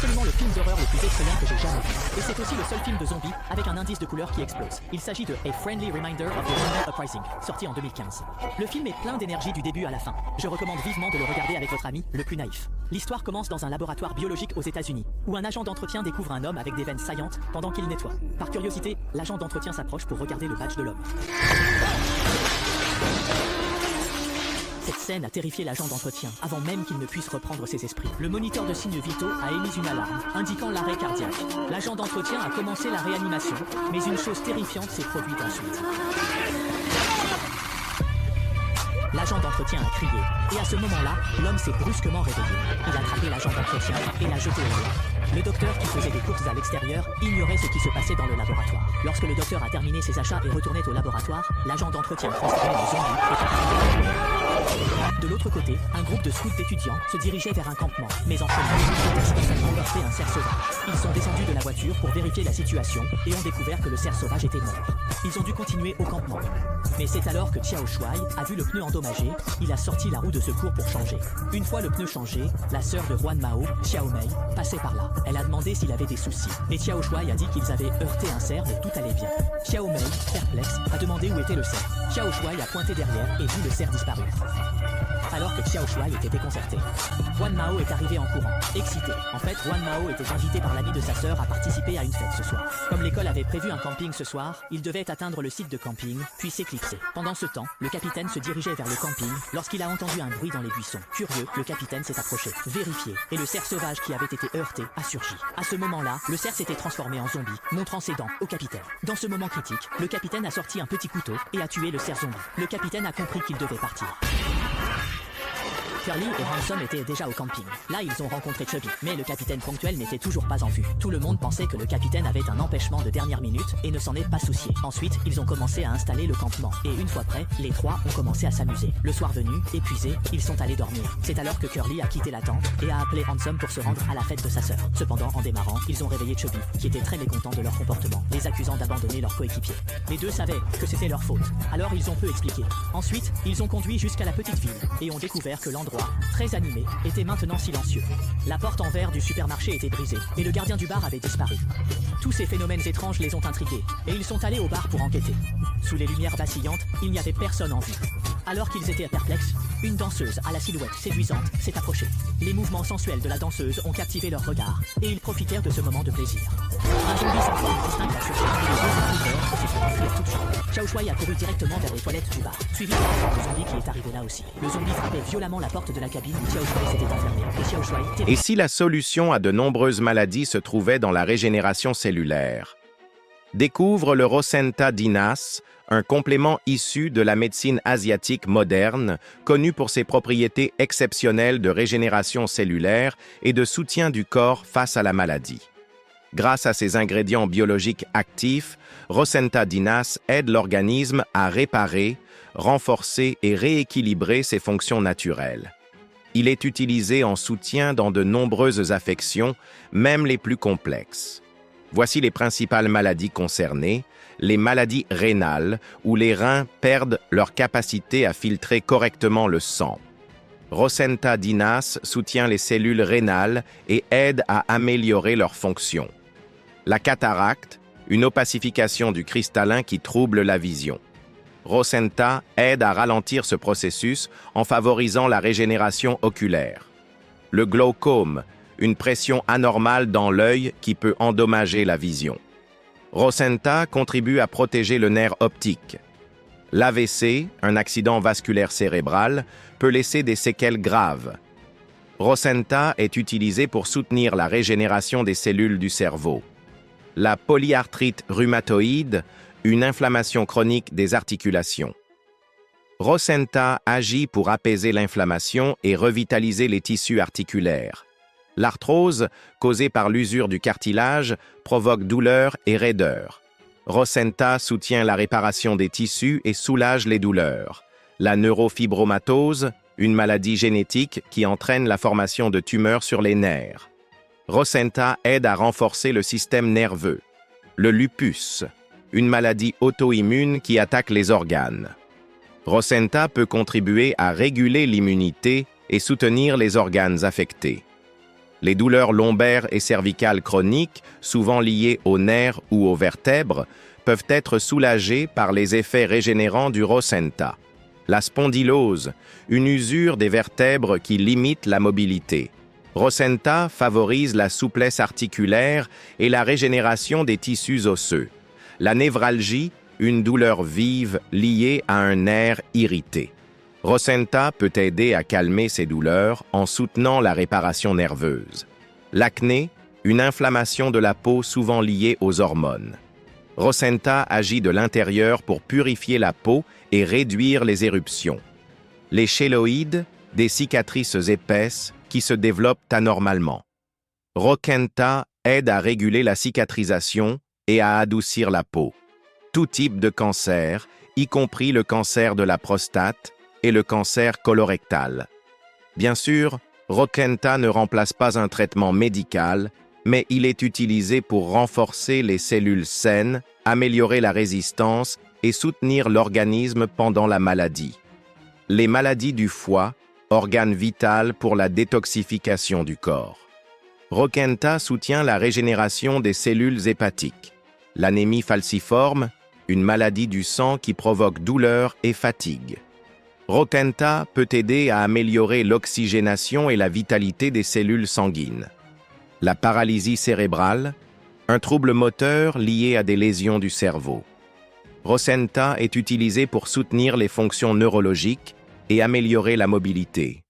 absolument le film d'horreur le plus effrayant que j'ai jamais vu. Et c'est aussi le seul film de zombies avec un indice de couleur qui explose. Il s'agit de A Friendly Reminder of the Zombie Uprising, sorti en 2015. Le film est plein d'énergie du début à la fin. Je recommande vivement de le regarder avec votre ami, le plus naïf. L'histoire commence dans un laboratoire biologique aux États-Unis, où un agent d'entretien découvre un homme avec des veines saillantes pendant qu'il nettoie. Par curiosité, l'agent d'entretien s'approche pour regarder le badge de l'homme. Cette scène a terrifié l'agent d'entretien, avant même qu'il ne puisse reprendre ses esprits. Le moniteur de signes vitaux a émis une alarme, indiquant l'arrêt cardiaque. L'agent d'entretien a commencé la réanimation, mais une chose terrifiante s'est produite ensuite. L'agent d'entretien a crié, et à ce moment-là, l'homme s'est brusquement réveillé. Il a attrapé l'agent d'entretien et l'a jeté au loin. Le docteur, qui faisait des courses à l'extérieur, ignorait ce qui se passait dans le laboratoire. Lorsque le docteur a terminé ses achats et retournait au laboratoire, l'agent d'entretien transformé en zombie est apparu. De l'autre côté, un groupe de scouts d'étudiants se dirigeait vers un campement, mais en chemin, ils ont heurté un cerf sauvage. Ils sont descendus de la voiture pour vérifier la situation et ont découvert que le cerf sauvage était mort. Ils ont dû continuer au campement. Mais c'est alors que Xiao Shuai a vu le pneu endommagé, il a sorti la roue de secours pour changer. Une fois le pneu changé, la sœur de Huan Mao, Xiao Mei, passait par là. Elle a demandé s'il avait des soucis. Et Xiao Shuai a dit qu'ils avaient heurté un cerf mais tout allait bien. Xiao Mei, perplexe, a demandé où était le cerf. Xiao Shuai a pointé derrière et vu le cerf disparu. Alors que Xiao Shuai était déconcerté. Huan Mao est arrivé en courant, excité. En fait, Huan Mao était invité par l'ami de sa sœur à participer à une fête ce soir. Comme l'école avait prévu un camping ce soir, il devait atteindre le site de camping, puis s'éclipser. Pendant ce temps, le capitaine se dirigeait vers le camping lorsqu'il a entendu un bruit dans les buissons. Curieux, le capitaine s'est approché, vérifié, et le cerf sauvage qui avait été heurté a surgi. À ce moment-là, le cerf s'était transformé en zombie, montrant ses dents au capitaine. Dans ce moment critique, le capitaine a sorti un petit couteau et a tué le cerf zombie. Le capitaine a compris qu'il devait partir. Curly et Ransom étaient déjà au camping. Là, ils ont rencontré Chubby, mais le capitaine ponctuel n'était toujours pas en vue. Tout le monde pensait que le capitaine avait un empêchement de dernière minute et ne s'en est pas soucié. Ensuite, ils ont commencé à installer le campement. Et une fois prêts, les trois ont commencé à s'amuser. Le soir venu, épuisés, ils sont allés dormir. C'est alors que Curly a quitté la tente et a appelé Ransom pour se rendre à la fête de sa sœur. Cependant, en démarrant, ils ont réveillé Chubby, qui était très mécontent de leur comportement, les accusant d'abandonner leur coéquipier. Les deux savaient que c'était leur faute. Alors ils ont peu expliqué. Ensuite, ils ont conduit jusqu'à la petite ville et ont découvert que l'endroit, très animé, était maintenant silencieux. La porte en verre du supermarché était brisée et le gardien du bar avait disparu. Tous ces phénomènes étranges les ont intrigués et ils sont allés au bar pour enquêter. Sous les lumières vacillantes, il n'y avait personne en vue. Alors qu'ils étaient perplexes, une danseuse à la silhouette séduisante s'est approchée. Les mouvements sensuels de la danseuse ont captivé leur regard et ils profitèrent de ce moment de plaisir. Un zombie sans forme distincte a surgi et les deux enquêteurs se sont enfuis à toutes jambes. Xiao Shuai a couru directement vers les toilettes du bar, suivi par un zombie qui est arrivé là aussi. Le zombie frappait violemment la porte de la cabine où Xiao Shuai s'était enfermé. Et Xiao Shuai... Et si la solution à de nombreuses maladies se trouvait dans la régénération cellulaire? Découvre le Rosenta Dinas, un complément issu de la médecine asiatique moderne, connu pour ses propriétés exceptionnelles de régénération cellulaire et de soutien du corps face à la maladie. Grâce à ses ingrédients biologiques actifs, Rosenta Dinas aide l'organisme à réparer, renforcer et rééquilibrer ses fonctions naturelles. Il est utilisé en soutien dans de nombreuses affections, même les plus complexes. Voici les principales maladies concernées: les maladies rénales, où les reins perdent leur capacité à filtrer correctement le sang. Rosenta Dinas soutient les cellules rénales et aide à améliorer leur fonction. La cataracte, une opacification du cristallin qui trouble la vision. Rosenta aide à ralentir ce processus en favorisant la régénération oculaire. Le glaucome, une pression anormale dans l'œil qui peut endommager la vision. Rosenta contribue à protéger le nerf optique. L'AVC, un accident vasculaire cérébral, peut laisser des séquelles graves. Rosenta est utilisé pour soutenir la régénération des cellules du cerveau. La polyarthrite rhumatoïde, une inflammation chronique des articulations. Rosenta agit pour apaiser l'inflammation et revitaliser les tissus articulaires. L'arthrose, causée par l'usure du cartilage, provoque douleur et raideur. Rosenta soutient la réparation des tissus et soulage les douleurs. La neurofibromatose, une maladie génétique qui entraîne la formation de tumeurs sur les nerfs. Rosenta aide à renforcer le système nerveux. Le lupus, une maladie auto-immune qui attaque les organes. Rosenta peut contribuer à réguler l'immunité et soutenir les organes affectés. Les douleurs lombaires et cervicales chroniques, souvent liées aux nerfs ou aux vertèbres, peuvent être soulagées par les effets régénérants du Rosenta. La spondylose, une usure des vertèbres qui limite la mobilité. Rosenta favorise la souplesse articulaire et la régénération des tissus osseux. La névralgie, une douleur vive liée à un nerf irrité. Rosenta peut aider à calmer ces douleurs en soutenant la réparation nerveuse. L'acné, une inflammation de la peau souvent liée aux hormones. Rosenta agit de l'intérieur pour purifier la peau et réduire les éruptions. Les chéloïdes, des cicatrices épaisses qui se développent anormalement. Rokenta aide à réguler la cicatrisation et à adoucir la peau. Tout type de cancer, y compris le cancer de la prostate et le cancer colorectal. Bien sûr, Rokenta ne remplace pas un traitement médical, mais il est utilisé pour renforcer les cellules saines, améliorer la résistance et soutenir l'organisme pendant la maladie. Les maladies du foie, organe vital pour la détoxification du corps. Rokenta soutient la régénération des cellules hépatiques. L'anémie falciforme, une maladie du sang qui provoque douleur et fatigue. Rokenta peut aider à améliorer l'oxygénation et la vitalité des cellules sanguines. La paralysie cérébrale, un trouble moteur lié à des lésions du cerveau. Rosenta est utilisé pour soutenir les fonctions neurologiques et améliorer la mobilité.